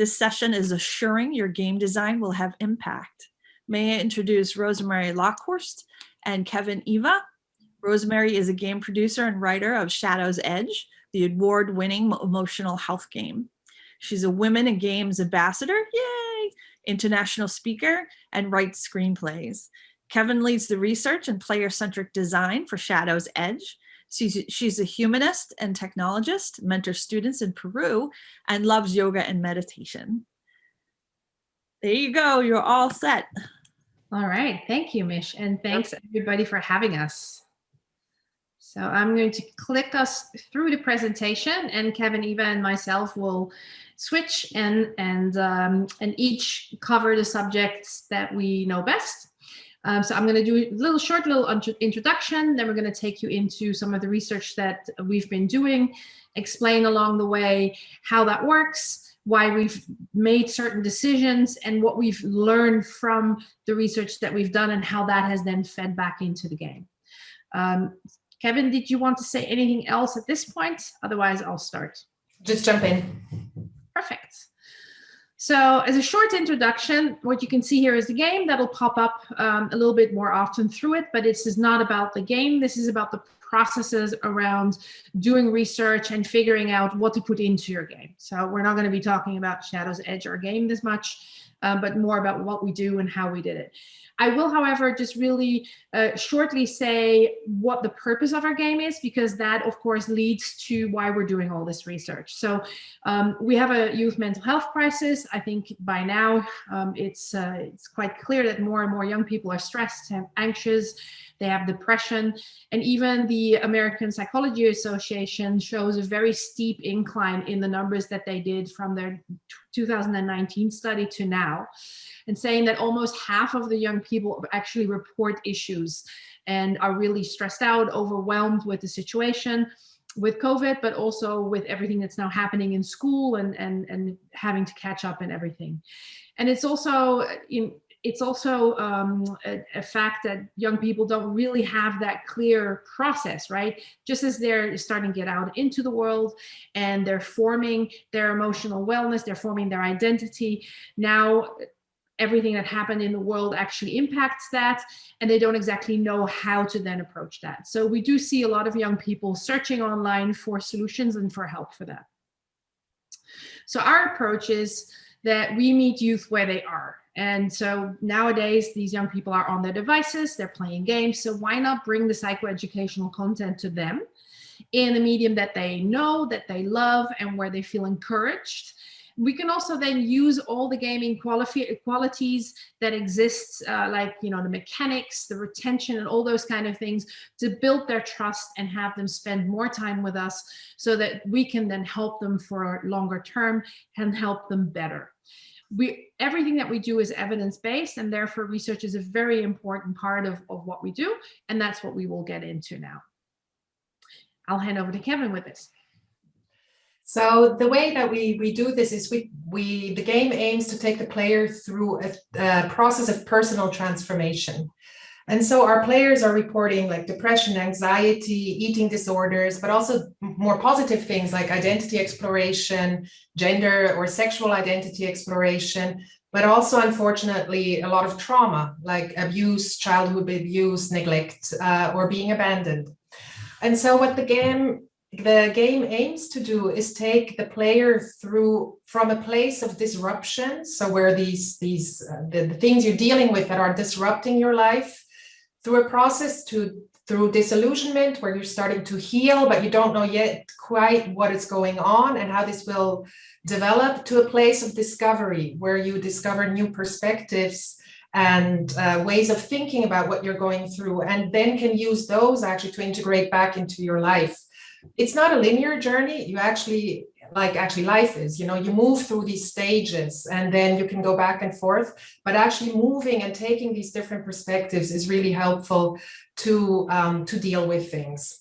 This session is assuring your game design will have impact. May I introduce Rosemary Lokhorst and Kevyn Eva. Rosemary is a game producer and writer of Shadow's Edge, the award-winning emotional health game. She's a Women in Games ambassador, yay, international speaker, and writes screenplays. Kevyn leads the research and player-centric design for Shadow's Edge. She's a humanist and technologist, mentors students in Peru, and loves yoga and meditation. There you go, you're all set. All right, thank you, Mish, and thanks everybody for having us. So I'm going to click us through the presentation, and Kevyn, Eva, and myself will switch and each cover the subjects that we know best. So I'm going to do a short introduction, then we're going to take you into some of the research that we've been doing, explain along the way how that works, why we've made certain decisions, and what we've learned from the research that we've done and how that has then fed back into the game. Kevyn, did you want to say anything else at this point? Otherwise, I'll start. Just jump in. Perfect. So as a short introduction, what you can see here is the game that'll pop up a little bit more often through it, but this is not about the game. This is about the processes around doing research and figuring out what to put into your game. So we're not going to be talking about Shadow's Edge, our game, this much, but more about what we do and how we did it. I will, however, just really shortly say what the purpose of our game is, because that, of course, leads to why we're doing all this research. So we have a youth mental health crisis. I think by now it's quite clear that more and more young people are stressed and anxious. They have depression, and even the American Psychology Association shows a very steep incline in the numbers that they did from their 2019 study to now, and saying that almost half of the young people actually report issues and are really stressed out, overwhelmed with the situation with COVID, but also with everything that's now happening in school and having to catch up and everything. And it's also a fact that young people don't really have that clear process, right? Just as they're starting to get out into the world and they're forming their emotional wellness, they're forming their identity. Now, everything that happened in the world actually impacts that, and they don't exactly know how to then approach that. So we do see a lot of young people searching online for solutions and for help for that. So our approach is that we meet youth where they are. And so nowadays, these young people are on their devices, they're playing games. So why not bring the psychoeducational content to them in a medium that they know, that they love, and where they feel encouraged? We can also then use all the gaming qualities that exist, like, the mechanics, the retention, and all those kind of things, to build their trust and have them spend more time with us, so that we can then help them for a longer term and help them better. Everything that we do is evidence-based, and therefore research is a very important part of what we do, and that's what we will get into now. I'll hand over to Kevyn with this. So the way that we do this is the game aims to take the player through a process of personal transformation. And so our players are reporting like depression, anxiety, eating disorders, but also more positive things like identity exploration, gender or sexual identity exploration, but also, unfortunately, a lot of trauma like abuse, childhood abuse, neglect, or being abandoned. And so what the game aims to do is take the player through from a place of disruption, so where the things you're dealing with that are disrupting your life, through a process through disillusionment, where you're starting to heal, but you don't know yet quite what is going on and how this will develop, to a place of discovery, where you discover new perspectives and ways of thinking about what you're going through, and then can use those actually to integrate back into your life. It's not a linear journey. You actually, life is, you move through these stages and then you can go back and forth, but actually moving and taking these different perspectives is really helpful to deal with things.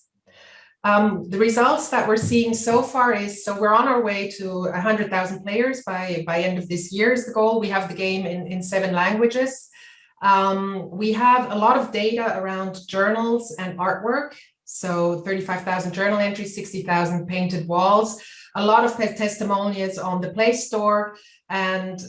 The results that we're seeing so far is, so we're on our way to 100,000 players by end of this year is the goal. We have the game in 7 languages. We have a lot of data around journals and artwork. So 35,000 journal entries, 60,000 painted walls. a lot of testimonials on the Play Store, and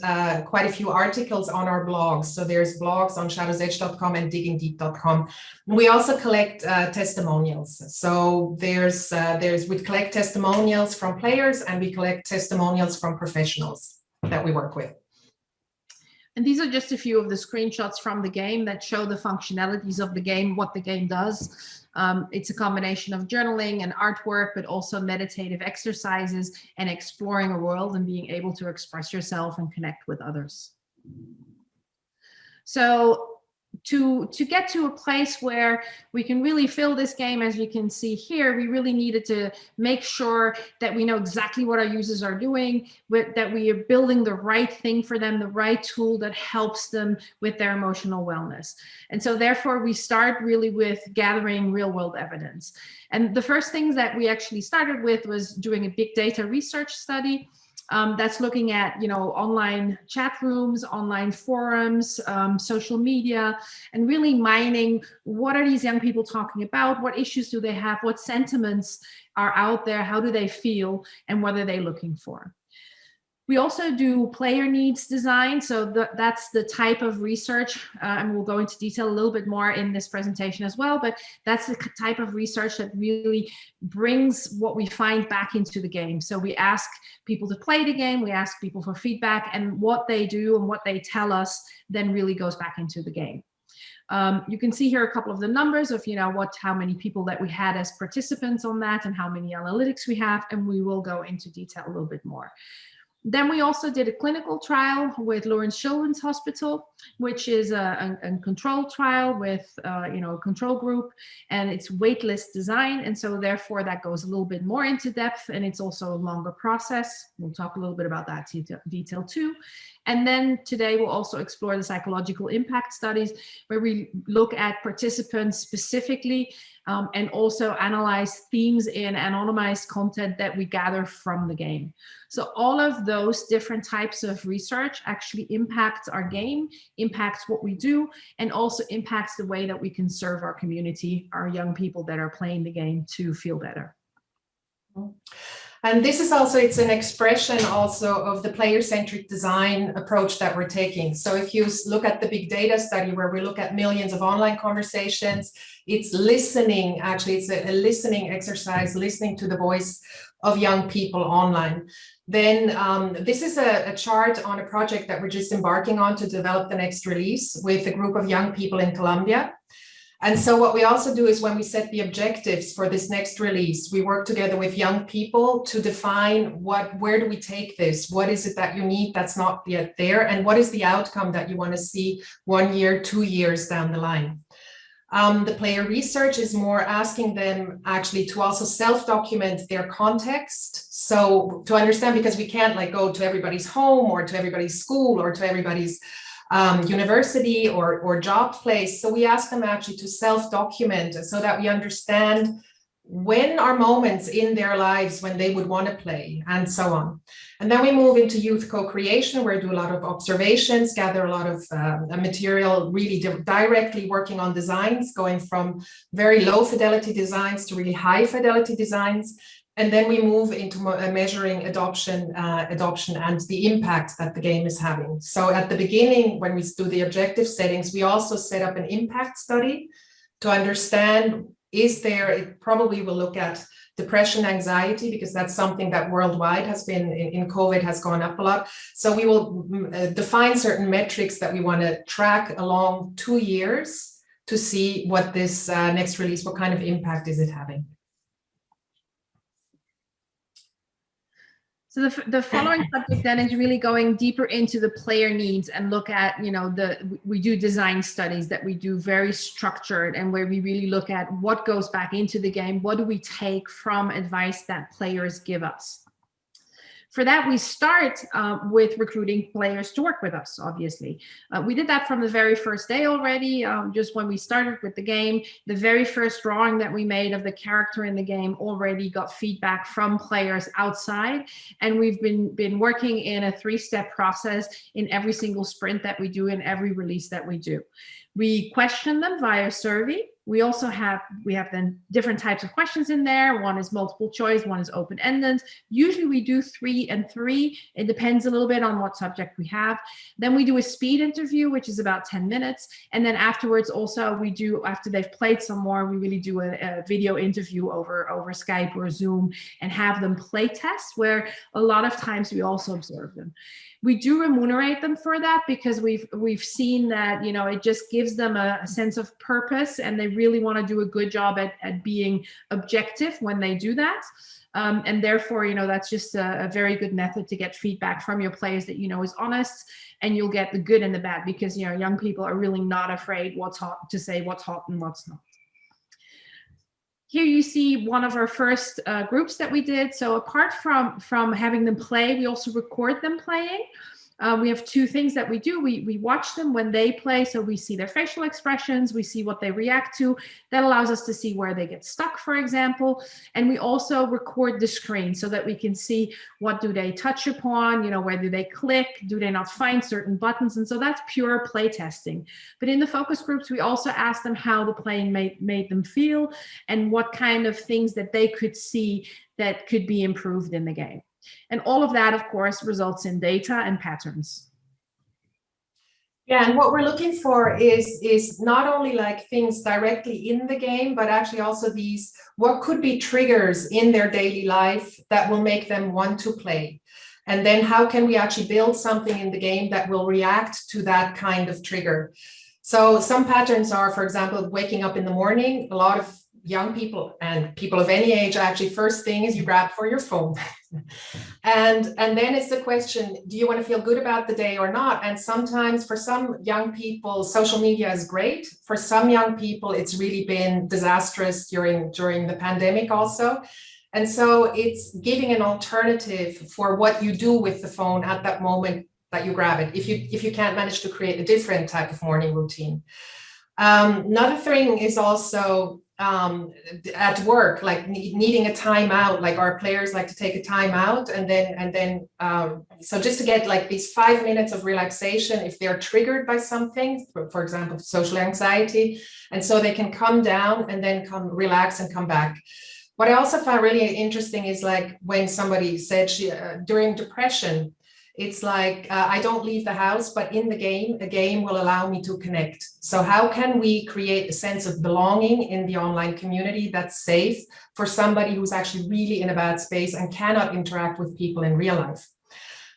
quite a few articles on our blogs. So there's blogs on shadowsedge.com and diggingdeep.com. We also collect testimonials. So we collect testimonials from players, and we collect testimonials from professionals that we work with. And these are just a few of the screenshots from the game that show the functionalities of the game, what the game does. It's a combination of journaling and artwork, but also meditative exercises and exploring a world and being able to express yourself and connect with others. So to get to a place where we can really fill this game, as you can see here, we really needed to make sure that we know exactly what our users are doing, that we are building the right thing for them, the right tool that helps them with their emotional wellness. And so therefore we start really with gathering real world evidence. And the first things that we actually started with was doing a big data research study. That's looking at, online chat rooms, online forums, social media, and really mining what are these young people talking about, what issues do they have, what sentiments are out there, how do they feel, and what are they looking for. We also do player needs design. So that's the type of research, and we'll go into detail a little bit more in this presentation as well, but that's the type of research that really brings what we find back into the game. So we ask people to play the game, we ask people for feedback, and what they do and what they tell us then really goes back into the game. You can see here a couple of the numbers of how many people that we had as participants on that and how many analytics we have, and we will go into detail a little bit more. Then we also did a clinical trial with Lawrence Children's Hospital, which is a control trial with a control group, and it's waitlist design. And so therefore that goes a little bit more into depth, and it's also a longer process. We'll talk a little bit about that detail too. And then today we'll also explore the psychological impact studies, where we look at participants specifically and also analyze themes in anonymized content that we gather from the game. So all of those different types of research actually impacts our game, impacts what we do, and also impacts the way that we can serve our community, our young people that are playing the game, to feel better. And this is also, it's an expression also of the player-centric design approach that we're taking. So if you look at the big data study where we look at millions of online conversations, it's listening, actually, it's a listening exercise, listening to the voice of young people online. Then this is a chart on a project that we're just embarking on to develop the next release with a group of young people in Colombia. And so what we also do is when we set the objectives for this next release, we work together with young people to define where do we take this? What is it that you need that's not yet there? And what is the outcome that you want to see 1 year, 2 years down the line? The player research is more asking them actually to also self-document their context. So to understand, because we can't go to everybody's home or to everybody's school or to everybody's university or job place. So we ask them actually to self-document so that we understand when are moments in their lives when they would want to play, and so on. And then we move into youth co-creation, where we do a lot of observations, gather a lot of material, really directly working on designs, going from very low fidelity designs to really high fidelity designs. And then we move into measuring adoption and the impact that the game is having. So at the beginning, when we do the objective settings, we also set up an impact study to understand, it probably will look at depression, anxiety, because that's something that worldwide has been, in COVID, has gone up a lot. So we will define certain metrics that we want to track along 2 years to see what this next release, what kind of impact is it having. So the following subject then is really going deeper into the player needs and look at, we do design studies that we do very structured, and where we really look at what goes back into the game, what do we take from advice that players give us. For that, we start with recruiting players to work with us, obviously. We did that from the very first day already, just when we started with the game. The very first drawing that we made of the character in the game already got feedback from players outside. And we've been working in a 3-step process in every single sprint that we do, in every release that we do. We question them via survey. We also have then different types of questions in there. One is multiple choice, one is open-ended. Usually we do 3 and 3. It depends a little bit on what subject we have. Then we do a speed interview, which is about 10 minutes. And then afterwards also we do, after they've played some more, we really do a video interview over Skype or Zoom and have them play test, where a lot of times we also observe them. We do remunerate them for that, because we've seen that, you know, it just gives them a sense of purpose, and they really want to do a good job at being objective when they do that. And therefore, you know, that's just a very good method to get feedback from your players that, you know, is honest, and you'll get the good and the bad, because, you know, young people are really not afraid to say what's hot and what's not. Here you see one of our first groups that we did. So apart from having them play, we also record them playing. We have 2 things that we do. We watch them when they play, so we see their facial expressions, we see what they react to. That allows us to see where they get stuck, for example. And we also record the screen so that we can see what do they touch upon, you know, where do they click, do they not find certain buttons? And so that's pure play testing. But in the focus groups, we also ask them how the playing made them feel, and what kind of things that they could see that could be improved in the game. And all of that, of course, results in data and patterns. Yeah, and what we're looking for is not only like things directly in the game, but actually also these, what could be triggers in their daily life that will make them want to play. And then how can we actually build something in the game that will react to that kind of trigger? So some patterns are, for example, waking up in the morning. A lot of young people and people of any age, actually, first thing is you grab for your phone. and then it's the question, do you want to feel good about the day or not? And sometimes for some young people, social media is great. For some young people, it's really been disastrous during the pandemic also. And so it's giving an alternative for what you do with the phone at that moment that you grab it, if you can't manage to create a different type of morning routine. Another thing is also at work, like needing a timeout. Like our players like to take a timeout, and then so just to get like these 5 minutes of relaxation if they're triggered by something, for example, social anxiety, and so they can come down and then come relax and come back. What I also found really interesting is like when somebody said during depression, it's like, I don't leave the house, but in the game, a game will allow me to connect. So how can we create a sense of belonging in the online community that's safe for somebody who's actually really in a bad space and cannot interact with people in real life?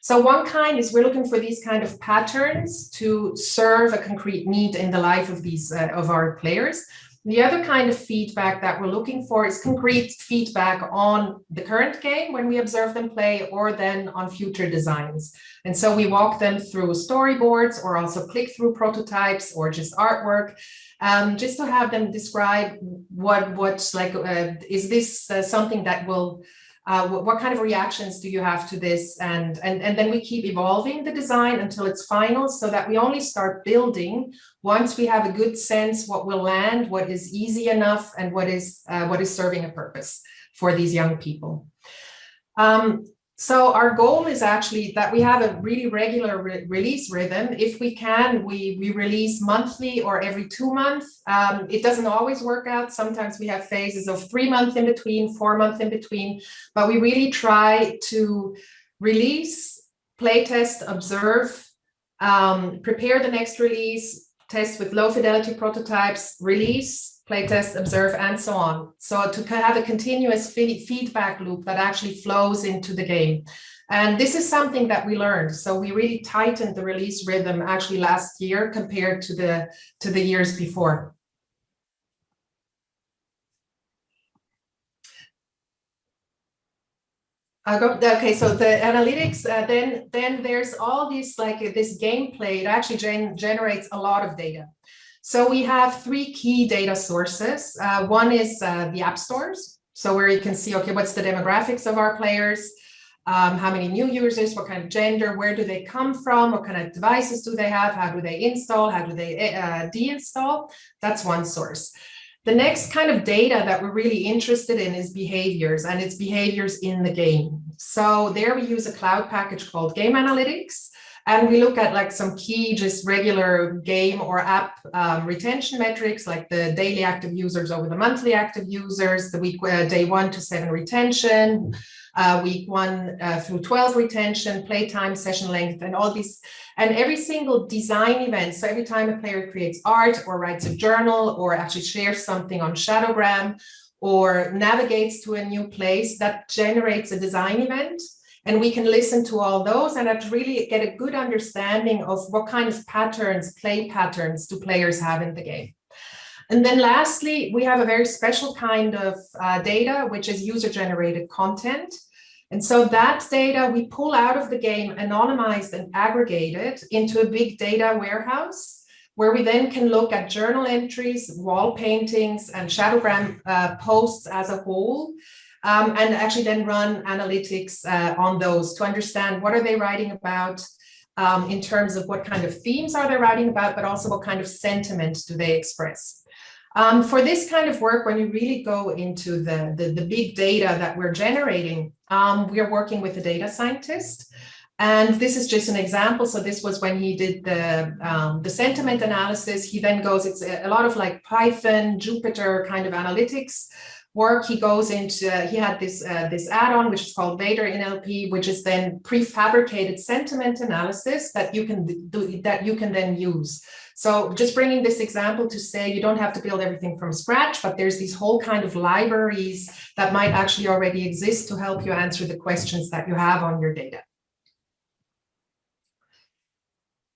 So one kind is we're looking for these kind of patterns to serve a concrete need in the life of these of our players. The other kind of feedback that we're looking for is concrete feedback on the current game when we observe them play, or then on future designs. And so we walk them through storyboards, or also click through prototypes, or just artwork, just to have them describe what's like, is this something that will, what kind of reactions do you have to this? And then we keep evolving the design until it's final, so that we only start building once we have a good sense what will land, what is easy enough, and what is serving a purpose for these young people. So our goal is actually that we have a really regular release rhythm. If we can, we release monthly or every 2 months. It doesn't always work out. Sometimes we have phases of 3 months in between, 4 months in between, but we really try to release, playtest, observe, prepare the next release, test with low fidelity prototypes, release, playtest, observe, and so on. So to have a continuous feedback loop that actually flows into the game. And this is something that we learned. So we really tightened the release rhythm actually last year compared to the years before. Okay, so the analytics, then there's all this, like this gameplay, it actually generates a lot of data. So we have 3 key data sources. One is the app stores. So where you can see, okay, what's the demographics of our players? How many new users, what kind of gender, where do they come from? What kind of devices do they have? How do they install? How do they deinstall? That's one source. The next kind of data that we're really interested in is behaviors, and it's behaviors in the game. So there we use a cloud package called Game Analytics. And we look at like some key, just regular game or app retention metrics, like the daily active users over the monthly active users, the week day 1 to 7 retention, week 1 through 12 retention, playtime, session length, and all these. And every single design event, so every time a player creates art or writes a journal or actually shares something on Shadowgram or navigates to a new place, that generates a design event. And we can listen to all those and to really get a good understanding of what kind of patterns, play patterns, do players have in the game. And then lastly, we have a very special kind of data, which is user-generated content. And so that data we pull out of the game, anonymized and aggregated into a big data warehouse, where we then can look at journal entries, wall paintings, and Shadowgram posts as a whole, and actually then run analytics on those to understand what are they writing about in terms of what kind of themes are they writing about, but also what kind of sentiment do they express. For this kind of work, when you really go into the big data that we're generating, we are working with a data scientist. And this is just an example. So this was when he did the sentiment analysis. He then goes, it's a lot of like Python, Jupyter kind of analytics work. He goes into, he had this add-on, which is called Vader NLP, which is then prefabricated sentiment analysis that you can do, that you can then use. So just bringing this example to say you don't have to build everything from scratch, but there's these whole kind of libraries that might actually already exist to help you answer the questions that you have on your data.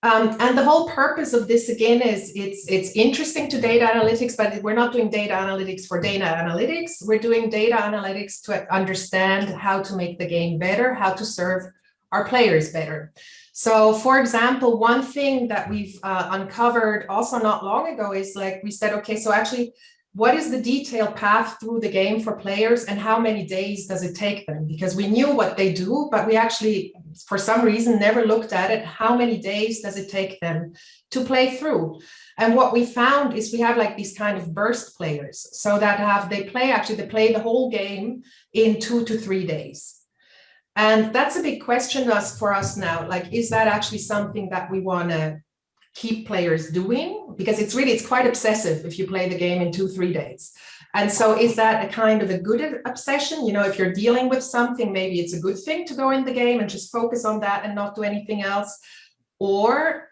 And the whole purpose of this, again, is it's interesting to data analytics, but we're not doing data analytics for data analytics. We're doing data analytics to understand how to make the game better, how to serve our players better. So, for example, one thing that we've uncovered also not long ago is like we said, okay, so actually, what is the detailed path through the game for players and how many days does it take them? Because we knew what they do, but we actually, for some reason, never looked at it. How many days does it take them to play through? And what we found is we have like these kind of burst players. So that they play the whole game in 2 to 3 days. And that's a big question for us now. Like, is that actually something that we want to keep players doing? Because it's quite obsessive if you play the game in 2-3 days. And so is that a kind of a good obsession? You know, if you're dealing with something, maybe it's a good thing to go in the game and just focus on that and not do anything else. Or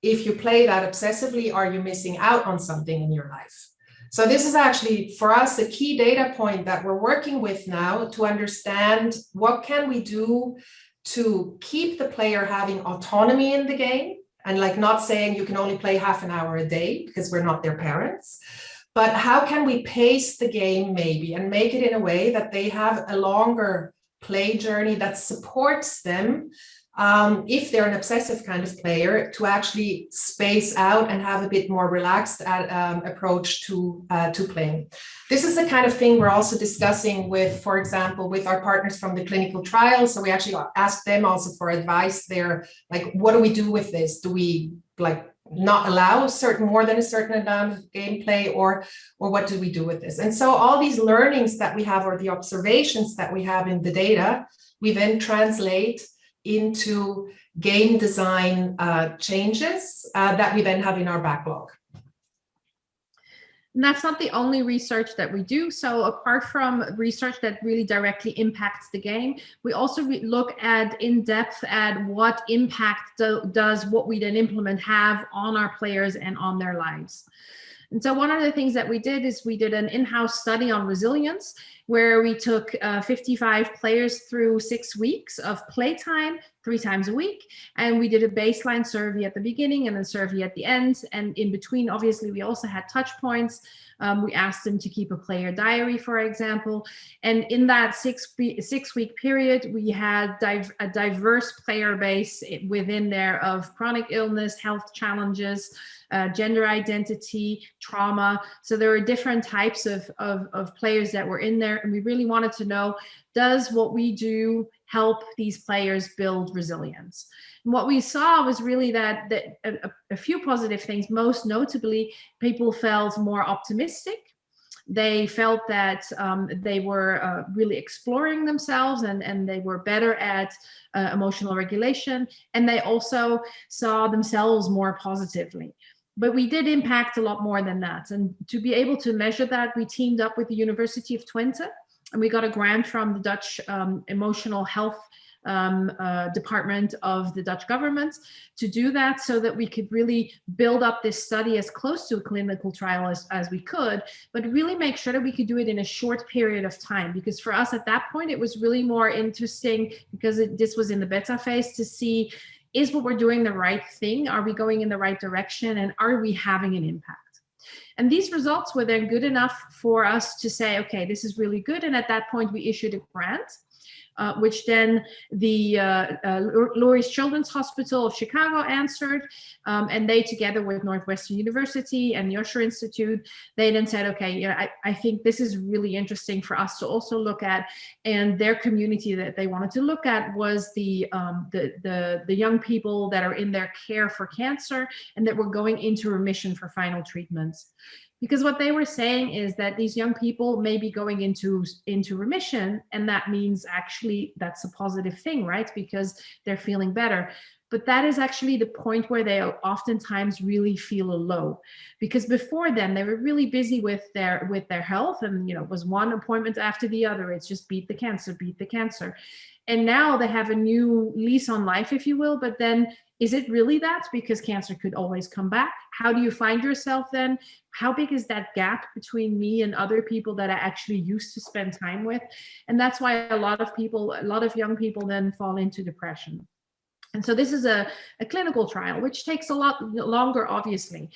if you play that obsessively, are you missing out on something in your life? So this is actually, for us, a key data point that we're working with now to understand what can we do to keep the player having autonomy in the game, and like not saying you can only play half an hour a day because we're not their parents, but how can we pace the game maybe and make it in a way that they have a longer play journey that supports them, if they're an obsessive kind of player, to actually space out and have a bit more relaxed approach to playing. This is the kind of thing we're also discussing with, for example, with our partners from the clinical trials. So we actually asked them also for advice there, like, what do we do with this? Do we like not allow more than a certain amount of gameplay, or what do we do with this? And so all these learnings that we have, or the observations that we have in the data, we then translate into game design changes that we then have in our backlog. And that's not the only research that we do. So apart from research that really directly impacts the game, we also look at in depth at what impact does what we then implement have on our players and on their lives. And so one of the things that we did is we did an in-house study on resilience, where we took 55 players through 6 weeks of playtime 3 times a week. And we did a baseline survey at the beginning and a survey at the end. And in between, obviously, we also had touch points. We asked them to keep a player diary, for example. And in that six-week period, we had a diverse player base within there of chronic illness, health challenges, gender identity, trauma. So there were different types of players that were in there. And we really wanted to know, does what we do help these players build resilience? And what we saw was really that a few positive things. Most notably, people felt more optimistic. They felt that they were really exploring themselves, and they were better at emotional regulation, and they also saw themselves more positively. But we did impact a lot more than that. And to be able to measure that, we teamed up with the University of Twente, and we got a grant from the Dutch emotional health department of the Dutch government to do that, so that we could really build up this study as close to a clinical trial as we could, but really make sure that we could do it in a short period of time. Because for us at that point, it was really more interesting, because this was in the beta phase, to see, is what we're doing the right thing? Are we going in the right direction? And are we having an impact? And these results were then good enough for us to say, okay, this is really good. And at that point, we issued a grant, which then the Lurie's Children's Hospital of Chicago answered. And they, together with Northwestern University and the Usher Institute, they then said, okay, you know, I think this is really interesting for us to also look at. And their community that they wanted to look at was the young people that are in their care for cancer and that were going into remission for final treatments. Because what they were saying is that these young people may be going into remission, and that means actually that's a positive thing, right? Because they're feeling better. But that is actually the point where they oftentimes really feel low, because before then they were really busy with their health, and it was one appointment after the other. It's just beat the cancer, beat the cancer. And now they have a new lease on life, if you will. But then, is it really that? Because cancer could always come back. How do you find yourself then? How big is that gap between me and other people that I actually used to spend time with? And that's why a lot of young people then fall into depression. And so this is a clinical trial, which takes a lot longer, obviously.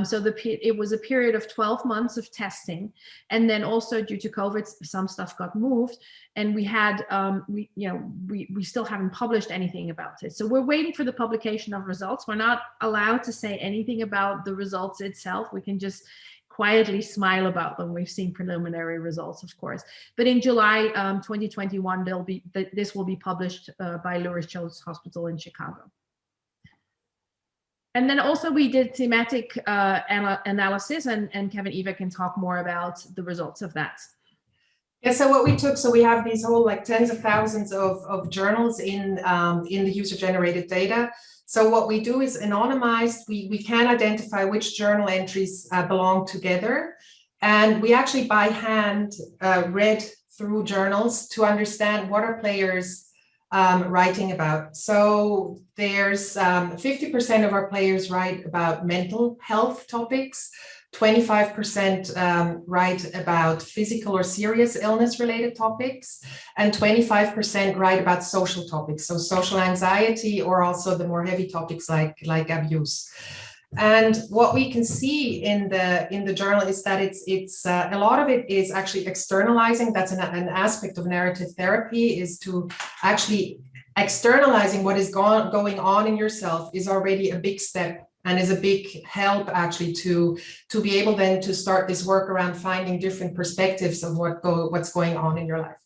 So it was a period of 12 months of testing. And then also due to COVID, some stuff got moved. And we had, we still haven't published anything about it. So we're waiting for the publication of results. We're not allowed to say anything about the results itself. We can just quietly smile about them. We've seen preliminary results, of course. But in July 2021, this will be published by Lurie's Children's Hospital in Chicago. And then also we did thematic analysis, and Kevyn Eva can talk more about the results of that. Yeah, so what we took, so we have these whole tens of thousands of journals in the user-generated data. So what we do is anonymized. We can identify which journal entries belong together. And we actually by hand read through journals to understand what are players writing about. So there's 50% of our players write about mental health topics. 25% write about physical or serious illness related topics, and 25% write about social topics, so social anxiety, or also the more heavy topics like abuse. And what we can see in the journal is that it's a lot of it is actually externalizing. That's an aspect of narrative therapy, is to actually externalizing what is going on in yourself is already a big step, and is a big help actually to be able then to start this work around finding different perspectives of what's going on in your life.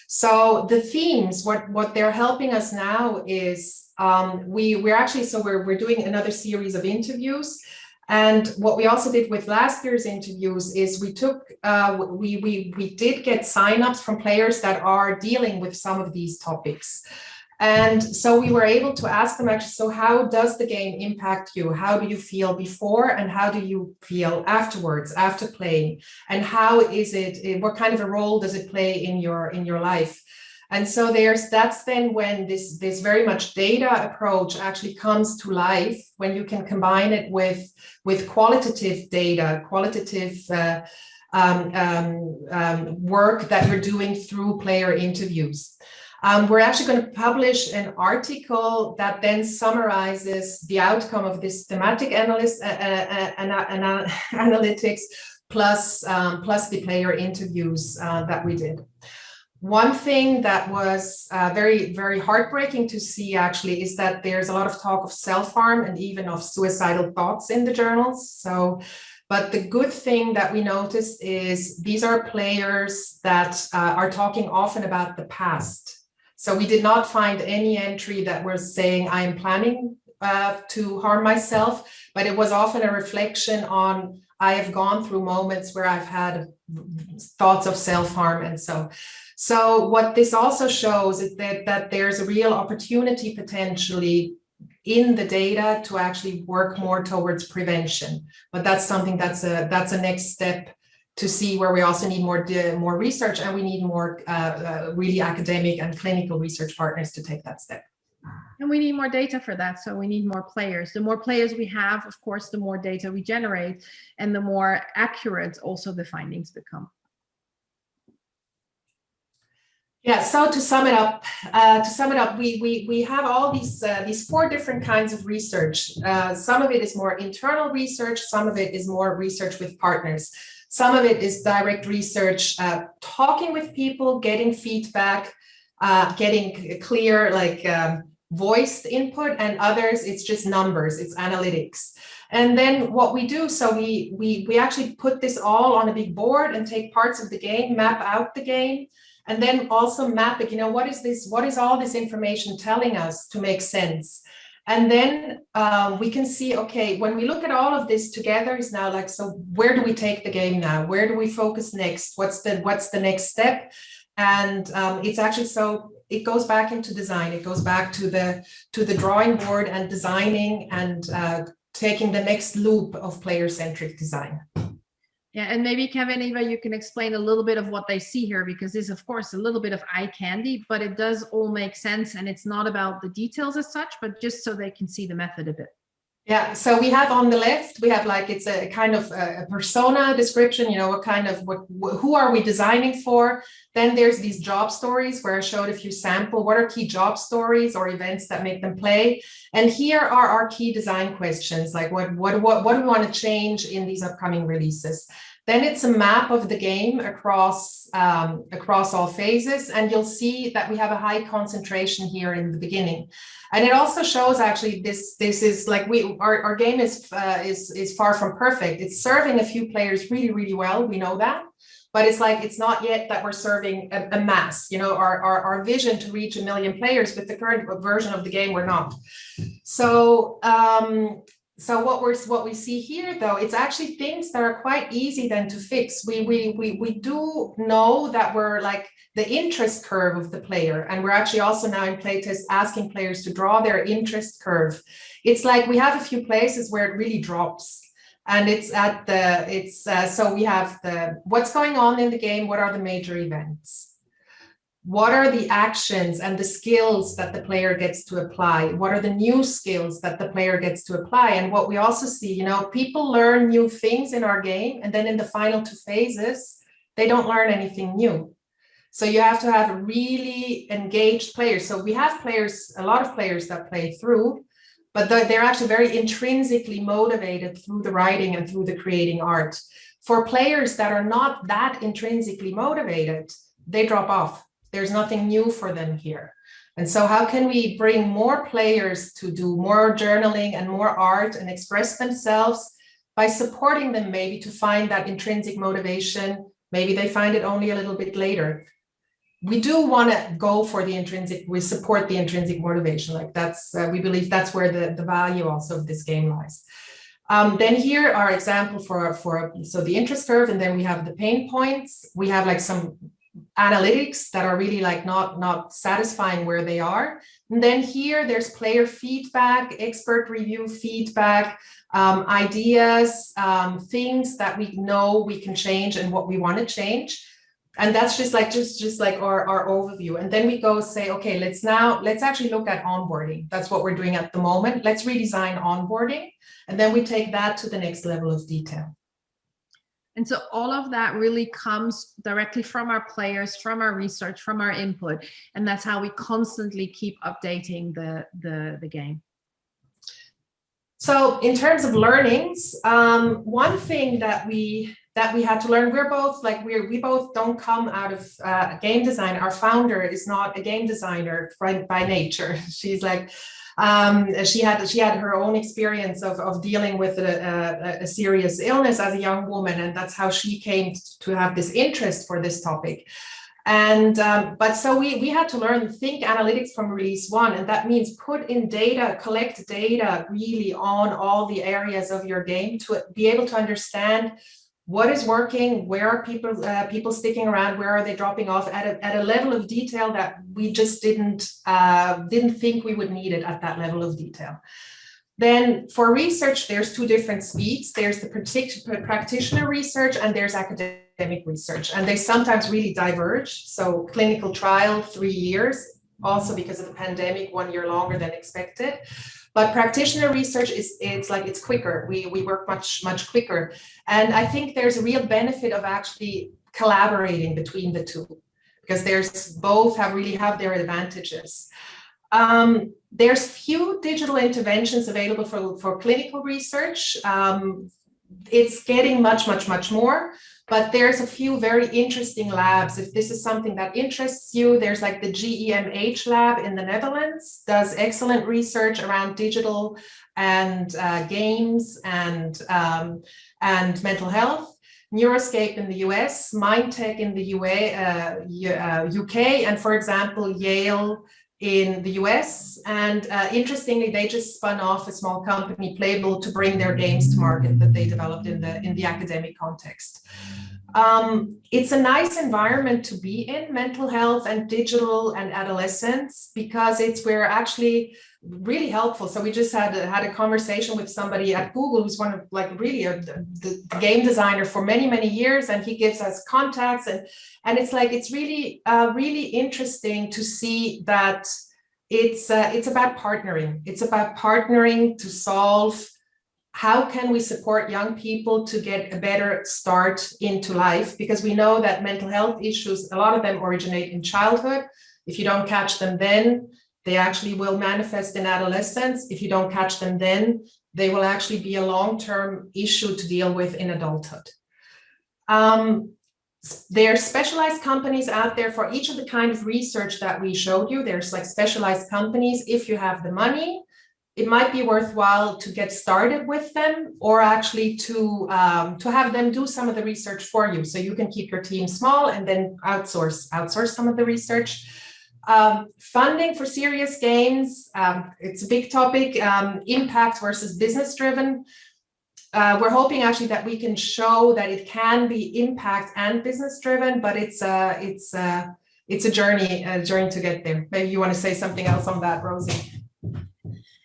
So the themes, what they're helping us now is we're doing another series of interviews. And what we also did with last year's interviews is we took we did get signups from players that are dealing with some of these topics. And so we were able to ask them actually, so how does the game impact you? How do you feel before, and how do you feel afterwards, after playing? And how is it, what kind of a role does it play in your life? And so that's then when this very much data approach actually comes to life, when you can combine it with qualitative data, qualitative work that you're doing through player interviews. We're actually going to publish an article that then summarizes the outcome of this thematic analytics plus the player interviews that we did. One thing that was very, very heartbreaking to see actually is that there's a lot of talk of self-harm and even of suicidal thoughts in the journals. But the good thing that we noticed is these are players that are talking often about the past. So we did not find any entry that was saying, I am planning to harm myself, but it was often a reflection on, I have gone through moments where I've had thoughts of self-harm. And so what this also shows is that there's a real opportunity potentially in the data to actually work more towards prevention. But that's something that's a next step to see, where we also need more research, and we need more really academic and clinical research partners to take that step. And we need more data for that. So we need more players. The more players we have, of course, the more data we generate, and the more accurate also the findings become. Yeah, so to sum it up, we have all these 4 different kinds of research. Some of it is more internal research, some of it is more research with partners, some of it is direct research, talking with people, getting feedback, getting clear, like voiced input, and others, it's just numbers, it's analytics. And then what we do, so we actually put this all on a big board and take parts of the game, map out the game, and then also map it, what is this, what is all this information telling us to make sense? And then we can see, okay, when we look at all of this together, is now like, so where do we take the game now? Where do we focus next? What's the next step? And it's actually, so it goes back into design. It goes back to the drawing board and designing and taking the next loop of player-centric design. Yeah, and maybe Kevyn, Eva, you can explain a little bit of what they see here, because this, of course, a little bit of eye candy, but it does all make sense, and it's not about the details as such, but just so they can see the method a bit. Yeah, so we have on the left, we have like, it's a kind of a persona description, who are we designing for? Then there's these job stories where I showed a few sample, what are key job stories or events that make them play? And here are our key design questions, like what do we want to change in these upcoming releases? Then it's a map of the game across all phases, and you'll see that we have a high concentration here in the beginning. And it also shows actually this is like our game is far from perfect. It's serving a few players really, really well. We know that, but it's like, it's not yet that we're serving a mass, our vision to reach 1 million players with the current version of the game, we're not. So what we see here, though, it's actually things that are quite easy then to fix. We do know that we're like the interest curve of the player, and we're actually also now in playtest asking players to draw their interest curve. It's like we have a few places where it really drops, and it's at so we have what's going on in the game, what are the major events, what are the actions and the skills that the player gets to apply? What are the new skills that the player gets to apply? And what we also see, people learn new things in our game, and then in the final 2 phases, they don't learn anything new. So you have to have a really engaged players. So we have a lot of players that play through, but they're actually very intrinsically motivated through the writing and through the creating art. For players that are not that intrinsically motivated, they drop off. There's nothing new for them here. And so how can we bring more players to do more journaling and more art and express themselves by supporting them, maybe to find that intrinsic motivation? Maybe they find it only a little bit later. We do want to go for the intrinsic, we support the intrinsic motivation. Like that's, we believe that's where the value also of this game lies. Then here are examples so the interest curve, and then we have the pain points. We have like some analytics that are really like not satisfying where they are. And then here there's player feedback, expert review feedback, ideas, things that we know we can change and what we want to change. And that's just like our overview. And then we go say, okay, let's actually look at onboarding. That's what we're doing at the moment. Let's redesign onboarding. And then we take that to the next level of detail. And so all of that really comes directly from our players, from our research, from our input. And that's how we constantly keep updating the game. So in terms of learnings, one thing that we had to learn, we both don't come out of game design. Our founder is not a game designer by nature. She's like, she had her own experience of dealing with a serious illness as a young woman, and that's how she came to have this interest for this topic. And but so we had to learn think analytics from release 1, and that means put in data, collect data really on all the areas of your game to be able to understand what is working, where are people sticking around, where are they dropping off at a level of detail that we just didn't think we would need it at that level of detail. Then for research, there's 2 different speeds. There's the practitioner research and there's academic research, and they sometimes really diverge. So clinical trial, 3 years, also because of the pandemic, 1 year longer than expected. But practitioner research it's quicker. We work much quicker. And I think there's a real benefit of actually collaborating between the 2, because both really have their advantages. There's few digital interventions available for clinical research. It's getting much more, but there's a few very interesting labs. If this is something that interests you, there's like the GEMH lab in the Netherlands, does excellent research around digital and games and mental health. Neuroscape in the US, MindTech in the UK, and for example, Yale in the US. And interestingly, they just spun off a small company, Playable, to bring their games to market that they developed in the academic context. It's a nice environment to be in, mental health and digital and adolescence, because we're actually really helpful. So we just had a conversation with somebody at Google who's one of the game designer for many years, and he gives us contacts, and it's really interesting to see that it's about partnering. It's about partnering to solve how can we support young people to get a better start into life, because we know that mental health issues, a lot of them originate in childhood. If you don't catch them then, they actually will manifest in adolescence. If you don't catch them then, they will actually be a long-term issue to deal with in adulthood. There are specialized companies out there for each of the kind of research that we showed you. There's like specialized companies. If you have the money, it might be worthwhile to get started with them, or actually to have them do some of the research for you. So you can keep your team small and then outsource some of the research. Funding for serious games, it's a big topic, impact versus business driven. We're hoping actually that we can show that it can be impact and business driven, but it's a journey to get there. Maybe you want to say something else on that, Rosie.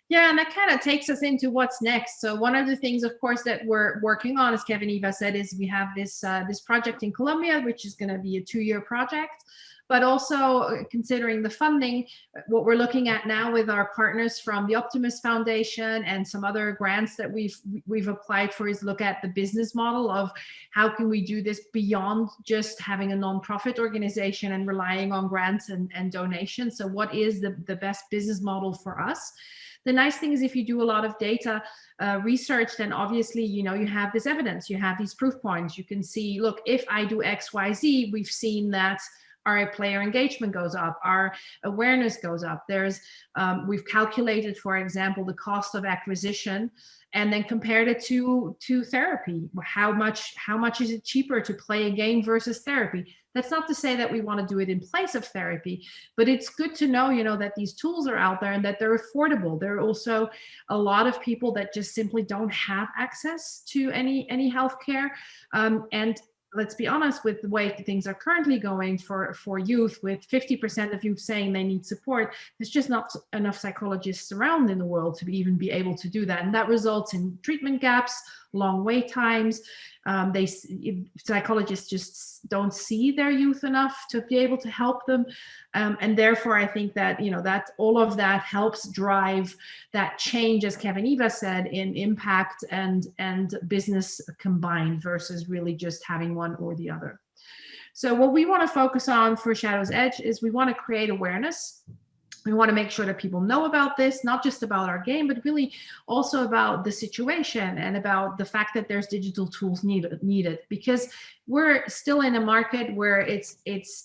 Yeah, and that kind of takes us into what's next. So one of the things, of course, that we're working on, as Kevyn Eva said, is we have this project in Colombia, which is going to be a 2-year project. But also considering the funding, what we're looking at now with our partners from the Optimus Foundation and some other grants that we've applied for is look at the business model of how can we do this beyond just having a nonprofit organization and relying on grants and donations. So what is the best business model for us? The nice thing is if you do a lot of data research, then obviously, you have this evidence, you have these proof points. You can see, look, if I do X, Y, Z, we've seen that our player engagement goes up, our awareness goes up. We've calculated, for example, the cost of acquisition and then compared it to therapy. How much is it cheaper to play a game versus therapy? That's not to say that we want to do it in place of therapy, but it's good to know, that these tools are out there and that they're affordable. There are also a lot of people that just simply don't have access to any healthcare, and let's be honest, with the way things are currently going for youth, with 50% of youth saying they need support, there's just not enough psychologists around in the world to even be able to do that. And that results in treatment gaps, long wait times. Psychologists just don't see their youth enough to be able to help them. And therefore, I think that, that all of that helps drive that change, as Kevyn Eva said, in impact and business combined versus really just having one or the other. So what we want to focus on for Shadow's Edge is we want to create awareness. We want to make sure that people know about this, not just about our game, but really also about the situation and about the fact that there's digital tools needed. Because we're still in a market where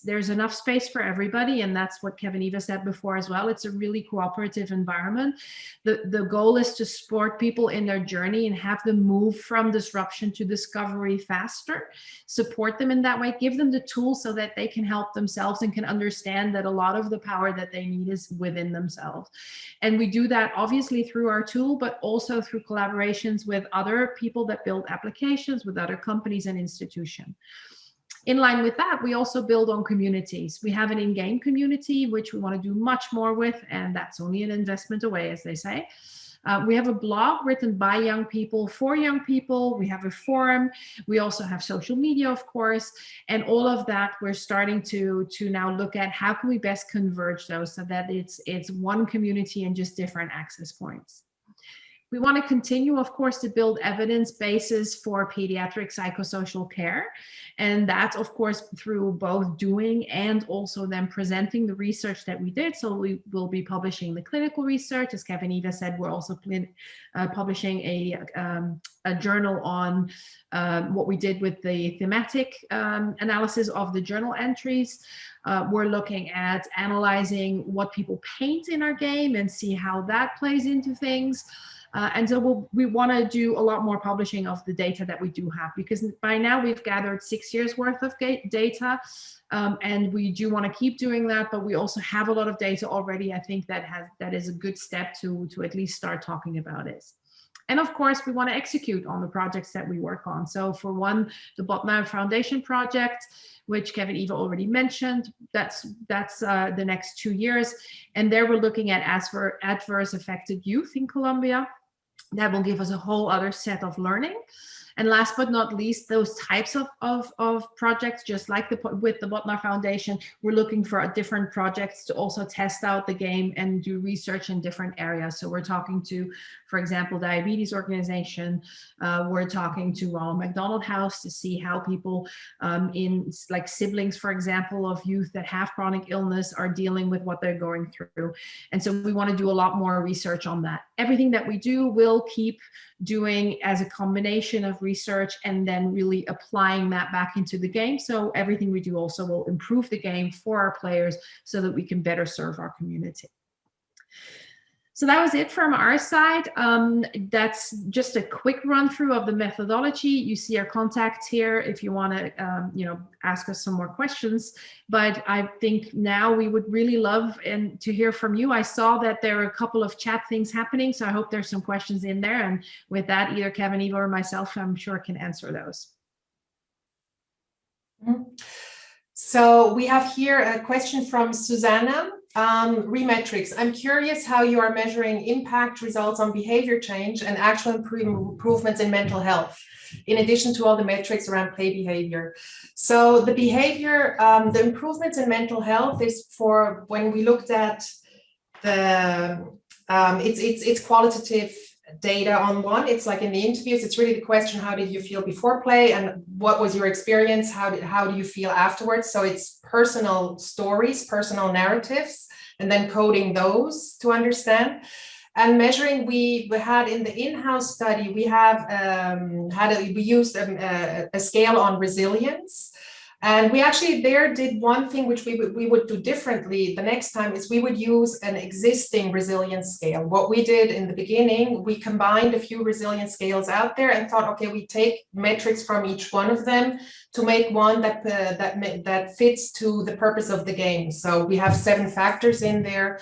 there's enough space for everybody, and that's what Kevyn Eva said before as well. It's a really cooperative environment. The goal is to support people in their journey and have them move from disruption to discovery faster, support them in that way, give them the tools so that they can help themselves and can understand that a lot of the power that they need is within themselves. And we do that obviously through our tool, but also through collaborations with other people that build applications, with other companies and institutions. In line with that, we also build on communities. We have an in-game community, which we want to do much more with, and that's only an investment away, as they say. We have a blog written by young people for young people. We have a forum. We also have social media, of course, and all of that we're starting to now look at how can we best converge those so that it's one community and just different access points. We want to continue, of course, to build evidence bases for pediatric psychosocial care. And that's, of course, through both doing and also then presenting the research that we did. So we will be publishing the clinical research. As Kevyn Eva said, we're also publishing a journal on what we did with the thematic analysis of the journal entries. We're looking at analyzing what people paint in our game and see how that plays into things. And so we want to do a lot more publishing of the data that we do have, because by now we've gathered 6 years worth of data, and we do want to keep doing that, but we also have a lot of data already. I think that is a good step to at least start talking about it. And of course, we want to execute on the projects that we work on. So for one, the Botnar Foundation project, which Kevyn Eva already mentioned, that's the next 2 years. And there we're looking at adverse affected youth in Colombia. That will give us a whole other set of learning. And last but not least, those types of projects, just like with the Botnar Foundation, we're looking for different projects to also test out the game and do research in different areas. So we're talking to, for example, Diabetes Organization. We're talking to Ronald McDonald House to see how people in like siblings, for example, of youth that have chronic illness are dealing with what they're going through. And so we want to do a lot more research on that. Everything that we do will keep doing as a combination of research and then really applying that back into the game. So everything we do also will improve the game for our players so that we can better serve our community. So that was it from our side. That's just a quick run through of the methodology. You see our contacts here if you want to ask us some more questions. But I think now we would really love to hear from you. I saw that there are a couple of chat things happening, so I hope there's some questions in there. And with that, either Kevyn Eva or myself, I'm sure, can answer those. So we have here a question from Susanna. Remetrics. I'm curious how you are measuring impact results on behavior change and actual improvements in mental health, in addition to all the metrics around play behavior. So the behavior, the improvements in mental health is for when we looked at the, it's qualitative data on one. It's like in the interviews, it's really the question, how did you feel before play and what was your experience? How do you feel afterwards? So it's personal stories, personal narratives, and then coding those to understand. And measuring, we had in the in-house study, we have we used a scale on resilience. And we actually there did one thing which we would do differently the next time is we would use an existing resilience scale. What we did in the beginning, we combined a few resilience scales out there and thought, okay, we take metrics from each one of them to make one that fits to the purpose of the game. So we have 7 factors in there,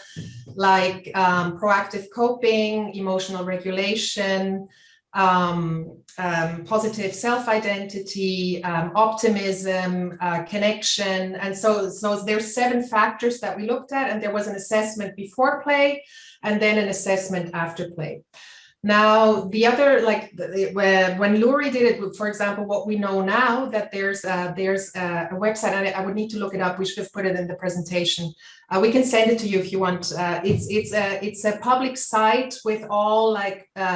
like proactive coping, emotional regulation, positive self-identity, optimism, connection. And so there's 7 factors that we looked at, and there was an assessment before play and then an assessment after play. Now, the other, like when Luri did it, for example, what we know now that there's a website, and I would need to look it up. We should have put it in the presentation. We can send it to you if you want. It's a public site with all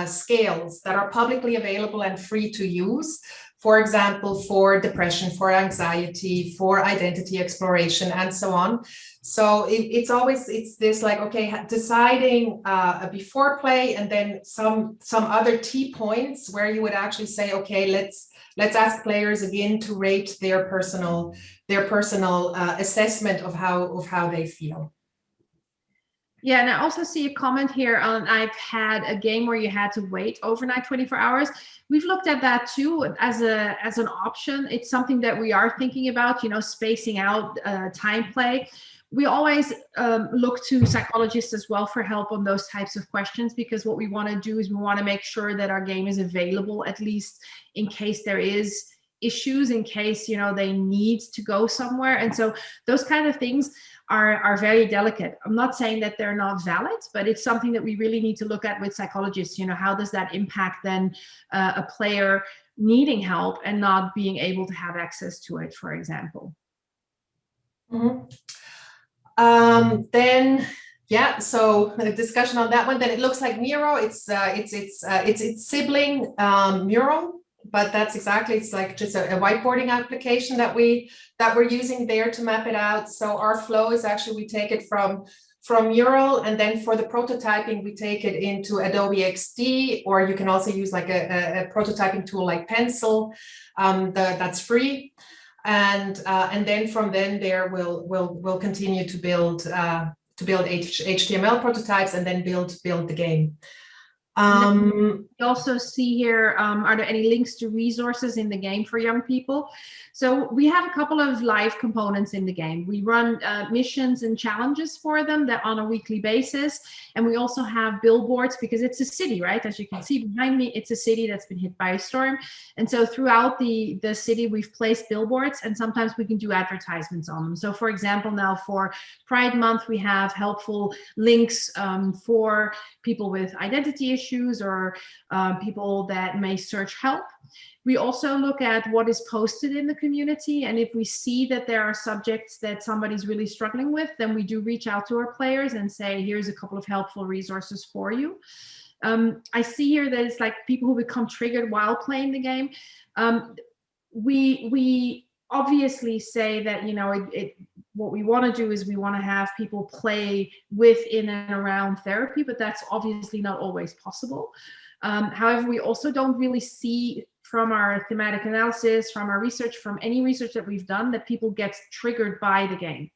scales that are publicly available and free to use. For example, for depression, for anxiety, for identity exploration, and so on. So it's this like, okay, deciding a before play and then some other T points where you would actually say, okay, let's ask players again to rate their personal assessment of how they feel. Yeah, and I also see a comment here on, I've had a game where you had to wait overnight 24 hours. We've looked at that too as an option. It's something that we are thinking about, you know, spacing out time play. We always look to psychologists as well for help on those types of questions, because what we want to do is we want to make sure that our game is available, at least in case there is issues, in case, you know, they need to go somewhere. And so those kind of things are very delicate. I'm not saying that they're not valid, but it's something that we really need to look at with psychologists. You know, how does that impact then a player needing help and not being able to have access to it, for example? Mm-hmm. Then, yeah, so a discussion on that one. Then it looks like Miro. It's its sibling Mural, but that's exactly, it's like just a whiteboarding application that we're using there to map it out. So our flow is actually, we take it from Mural, and then for the prototyping we take it into Adobe XD, or you can also use like a prototyping tool like Pencil, that's free. And then from there we'll continue to build HTML prototypes and then build the game. You also see here, are there any links to resources in the game for young people? So we have a couple of live components in the game. We run missions and challenges for them that on a weekly basis. And we also have billboards, because it's a city, right? As you can see behind me, it's a city that's been hit by a storm. And so throughout the city, we've placed billboards, and sometimes we can do advertisements on them. So for example, now for Pride Month, we have helpful links for people with identity issues, or people that may search help. We also look at what is posted in the community, and if we see that there are subjects that somebody's really struggling with, then we do reach out to our players and say, here's a couple of helpful resources for you. I see here that it's like people who become triggered while playing the game. We obviously say that, you know, what we want to do is we want to have people play with, in and around therapy, but that's obviously not always possible. However, we also don't really see from our thematic analysis, from our research, from any research that we've done, that people get triggered by the game.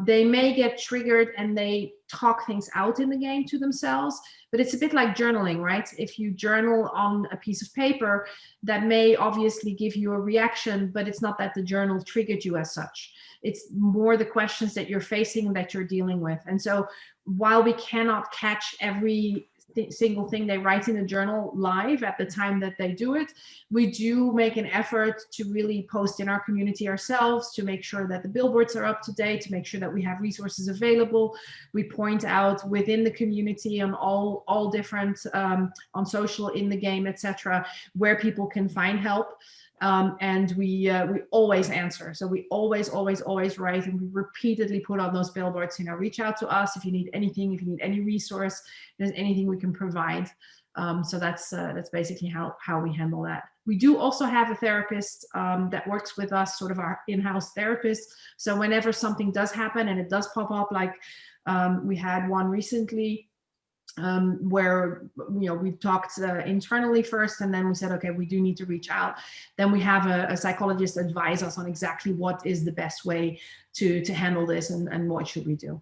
They may get triggered and they talk things out in the game to themselves, but it's a bit like journaling, right? If you journal on a piece of paper, that may obviously give you a reaction, but it's not that the journal triggered you as such. It's more the questions that you're facing that you're dealing with. And so while we cannot catch every single thing they write in the journal live at the time that they do it, we do make an effort to really post in our community ourselves, to make sure that the billboards are up to date, to make sure that we have resources available. We point out within the community on all different on social, in the game, etc., where people can find help. And we always answer. So we always write, and we repeatedly put on those billboards, you know, reach out to us if you need anything, if you need any resource, if there's anything we can provide. So that's basically how we handle that. We do also have a therapist that works with us, sort of our in-house therapist. So whenever something does happen and it does pop up, like we had one recently, where, you know, we talked internally first, and then we said, okay, we do need to reach out. Then we have a psychologist advise us on exactly what is the best way to handle this, and what should we do.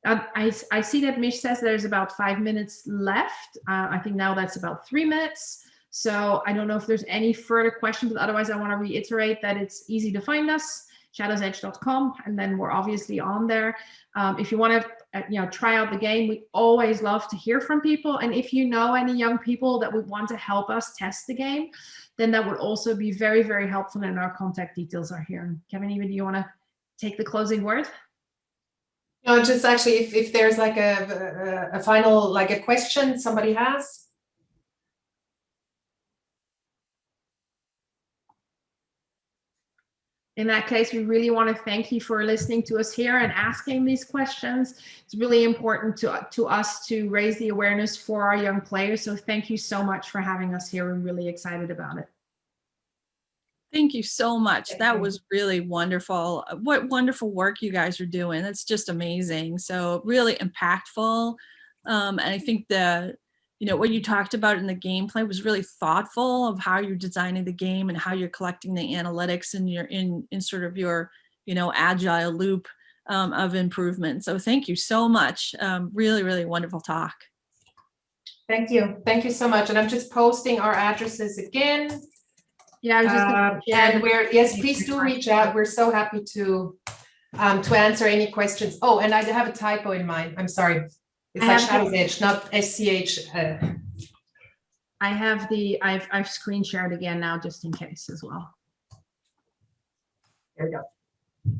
I see that Mish says there's about 5 minutes left. I think now that's about 3 minutes. So I don't know if there's any further questions, but otherwise I want to reiterate that it's easy to find us, shadowsedge.com, and then we're obviously on there. If you want to try out the game, we always love to hear from people. And if you know any young people that would want to help us test the game, then that would also be very, very helpful, and our contact details are here. Kevyn, do you want to take the closing word? No, just actually, if there's like a final, like a question somebody has. In that case, we really want to thank you for listening to us here and asking these questions. It's really important to us to raise the awareness for our young players. So thank you so much for having us here. We're really excited about it. Thank you so much. That was really wonderful. What wonderful work you guys are doing. That's just amazing. So really impactful. And I think the you know, what you talked about in the gameplay was really thoughtful of how you're designing the game and how you're collecting the analytics and you're in sort of your, you know, agile loop of improvement. So thank you so much. Really, really wonderful talk. Thank you. Thank you so much. And I'm just posting our addresses again. Yeah, I was just gonna share and we're, yes, please do reach out. We're so happy to answer any questions. Oh, and I have a typo in mine. I'm sorry. It's like Shadow's Edge, not SCH. I've screen shared again now just in case as well. There we go.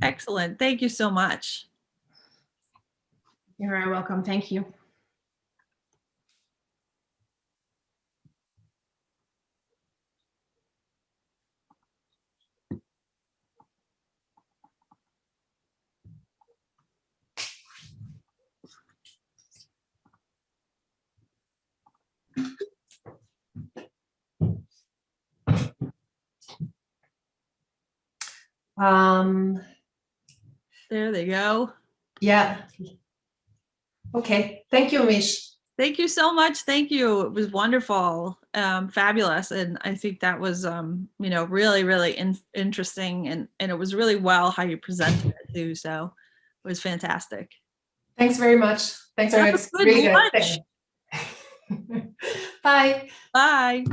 Excellent. Thank you so much. You're very welcome. Thank you. There they go. Yeah. Okay. Thank you, Mish. Thank you so much. Thank you. It was wonderful, fabulous. And I think that was, you know, really, really interesting. And it was really well how you presented it too. So it was fantastic. Thanks very much. Thanks very much. Have a good Really lunch. good. Bye. Bye.